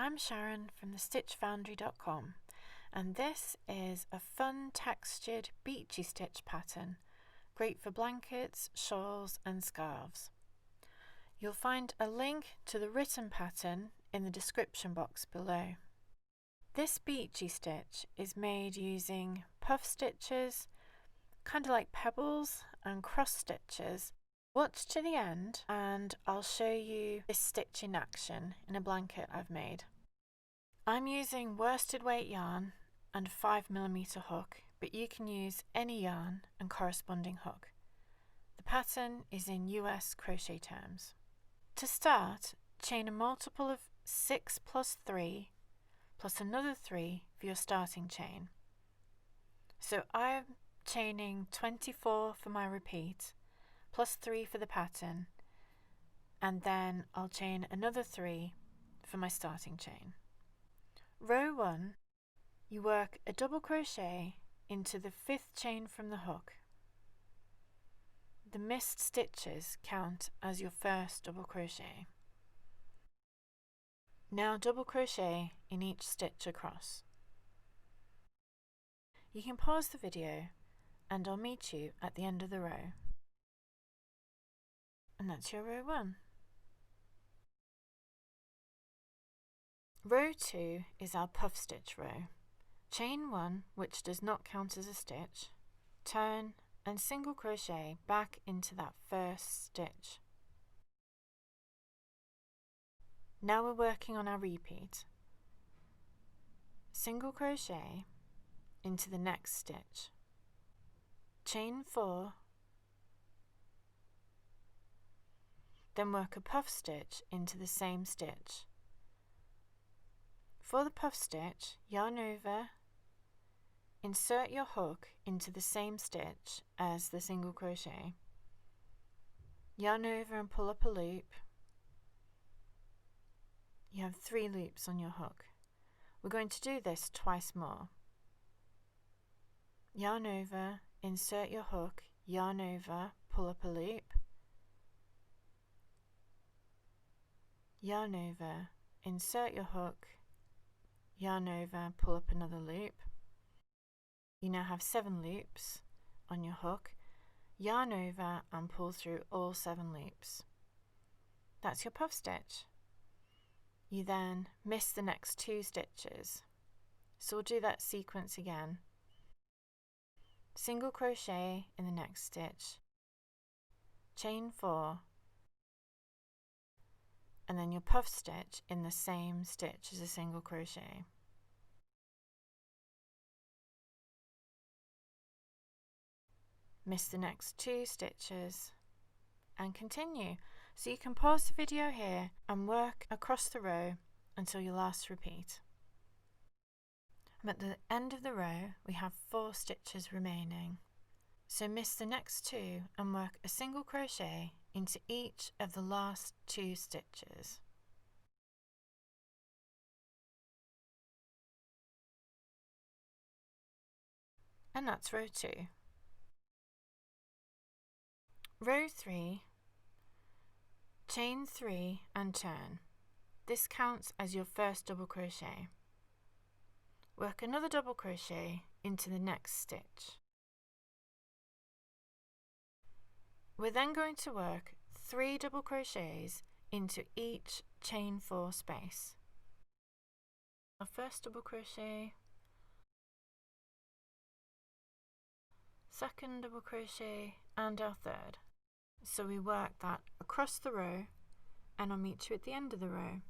I'm Sharon from thestitchfoundry.com, and this is a fun textured beachy stitch pattern, great for blankets, shawls and scarves. You'll find a link to the written pattern in the description box below. This beachy stitch is made using puff stitches, kind of like pebbles, and cross stitches. Watch to the end and I'll show you this stitch in action in a blanket I've made. I'm using worsted weight yarn and a 5mm hook, but you can use any yarn and corresponding hook. The pattern is in US crochet terms. To start, chain a multiple of 6 plus 3 plus another 3 for your starting chain. So I'm chaining 24 for my repeat, plus 3 for the pattern, and then I'll chain another 3 for my starting chain. Row 1, you work a double crochet into the 5th chain from the hook. The missed stitches count as your first double crochet. Now double crochet in each stitch across. You can pause the video and I'll meet you at the end of the row. And that's your row 1. Row 2 is our puff stitch row. Chain 1, which does not count as a stitch, turn and single crochet back into that first stitch. Now we're working on our repeat. Single crochet into the next stitch. Chain 4, then work a puff stitch into the same stitch. For the puff stitch, yarn over, insert your hook into the same stitch as the single crochet, yarn over and pull up a loop. You have 3 loops on your hook. We're going to do this twice more. Yarn over, insert your hook, yarn over, pull up a loop, yarn over, insert your hook, yarn over, pull up another loop. You now have 7 loops on your hook. Yarn over and pull through all 7 loops. That's your puff stitch. You then miss the next 2 stitches. So we'll do that sequence again. Single crochet in the next stitch, chain 4, and then your puff stitch in the same stitch as a single crochet. Miss the next 2 stitches and continue. So you can pause the video here and work across the row until your last repeat. At the end of the row we have 4 stitches remaining. So miss the next 2 and work a single crochet into each of the last 2 stitches. And that's row 2. Row 3, chain 3 and turn. This counts as your first double crochet. Work another double crochet into the next stitch. We're then going to work 3 double crochets into each chain 4 space. Our first double crochet, second double crochet and our third. So we work that across the row and I'll meet you at the end of the row.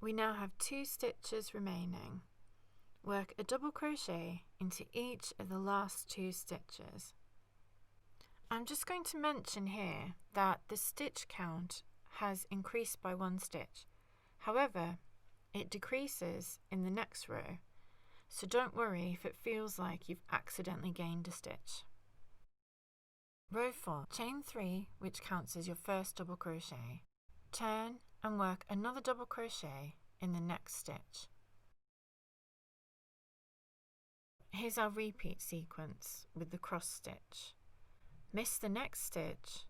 We now have 2 stitches remaining. Work a double crochet into each of the last 2 stitches. I'm just going to mention here that the stitch count has increased by 1 stitch. However, it decreases in the next row, so don't worry if it feels like you've accidentally gained a stitch. Row 4, chain 3, which counts as your first double crochet. Turn and work another double crochet in the next stitch. Here's our repeat sequence with the cross stitch. Miss the next stitch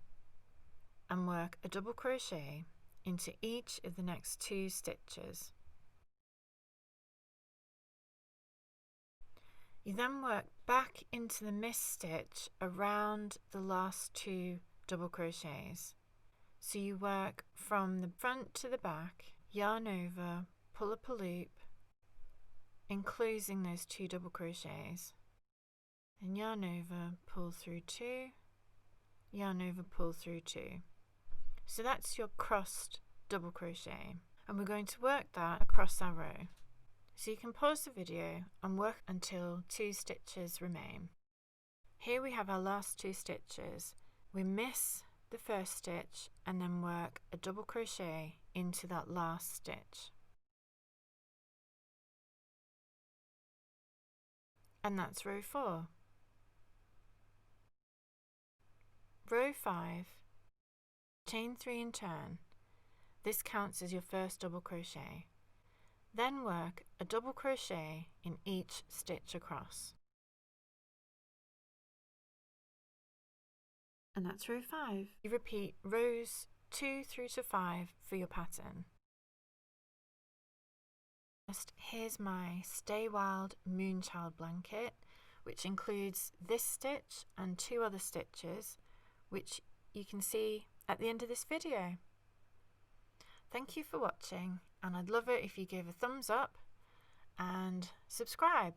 and work a double crochet into each of the next 2 stitches. You then work back into the missed stitch around the last 2 double crochets. So you work from the front to the back, yarn over, pull up a loop, enclosing those 2 double crochets, and yarn over, pull through 2, yarn over, pull through 2. So that's your crossed double crochet, and we're going to work that across our row. So you can pause the video and work until 2 stitches remain. Here we have our last 2 stitches. We miss the first stitch and then work a double crochet into that last stitch. And that's row 4. Row 5, chain 3 and turn. This counts as your first double crochet. Then work a double crochet in each stitch across. And that's row 5. You repeat rows 2 through to 5 for your pattern. First, here's my Stay Wild Moonchild blanket, which includes this stitch and 2 other stitches, which you can see at the end of this video. Thank you for watching, and I'd love it if you gave a thumbs up and subscribe.